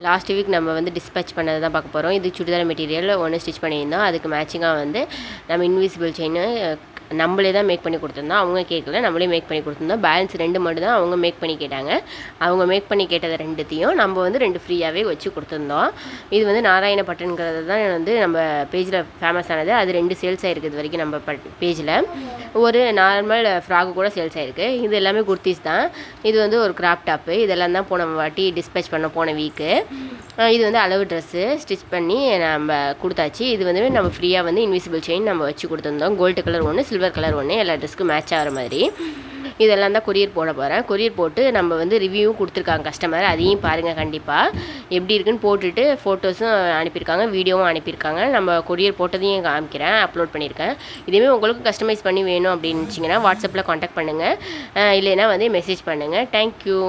Last week நம்ம வந்து dispatch பண்ணதை தான் பார்க்க போகிறோம். இது சுடிதார் மெட்டீரியல் ஒன்று ஸ்டிச் பண்ணியிருந்தோம். அதுக்கு மேட்சிங்காக வந்து நம்ம இன்விசிபிள் செயின் நம்மளே தான் மேக் பண்ணி கொடுத்துருந்தோம். அவங்க கேட்கல, நம்மளே மேக் பண்ணி கொடுத்துருந்தோம். பேலன்ஸ் 2 மட்டும் தான் அவங்க மேக் பண்ணி கேட்டாங்க. அவங்க மேக் பண்ணி கேட்டதை 2த்தையும் நம்ம வந்து 2 ஃப்ரீயாகவே வச்சு கொடுத்துருந்தோம். இது வந்து நாராயணப்பட்டுங்கிறது தான் வந்து நம்ம பேஜில் ஃபேமஸ் ஆனது. அது 2 சேல்ஸ் ஆகிருக்கு இது வரைக்கும் நம்ம பேஜில். ஒரு நார்மல் ஃப்ராக்கு கூட சேல்ஸ் ஆகிருக்கு. இது எல்லாமே குர்த்திஸ் தான். இது வந்து ஒரு கிராப் டாப்பு. இதெல்லாம் தான் போன வாட்டி டிஸ்பேச் பண்ண போன வீக்கு. இது வந்து அளவு ட்ரெஸ்ஸு ஸ்டிச் பண்ணி நம்ம கொடுத்தாச்சு. இது வந்து நம்ம ஃப்ரீயாக வந்து இன்விசிபிள் செயின் நம்ம வச்சு கொடுத்துருந்தோம். கோல்டு கலர் ஒன்று, சில்வர் கலர் ஒன்று, எல்லா ட்ரெஸ்க்கும் மேட்ச் ஆகிற மாதிரி. இதெல்லாம் தான் கொரியர் போட போகிறேன். கொரியர் போட்டு நம்ம வந்து ரிவ்யூவும் கொடுத்துருக்காங்க கஸ்டமர். அதையும் பாருங்கள் கண்டிப்பாக. எப்படி இருக்குன்னு போட்டுட்டு ஃபோட்டோஸும் அனுப்பியிருக்காங்க, வீடியோவும் அனுப்பியிருக்காங்க. நம்ம கொரியர் போட்டதையும் காமிக்கிறேன், அப்லோட் பண்ணியிருக்கேன். இதுவே உங்களுக்கு கஸ்டமைஸ் பண்ணி வேணும் அப்படின்னு வச்சிங்கன்னா வாட்ஸ்அப்பில் காண்டாக்ட் பண்ணுங்கள், இல்லைன்னா வந்து மெசேஜ் பண்ணுங்கள். தேங்க்யூ.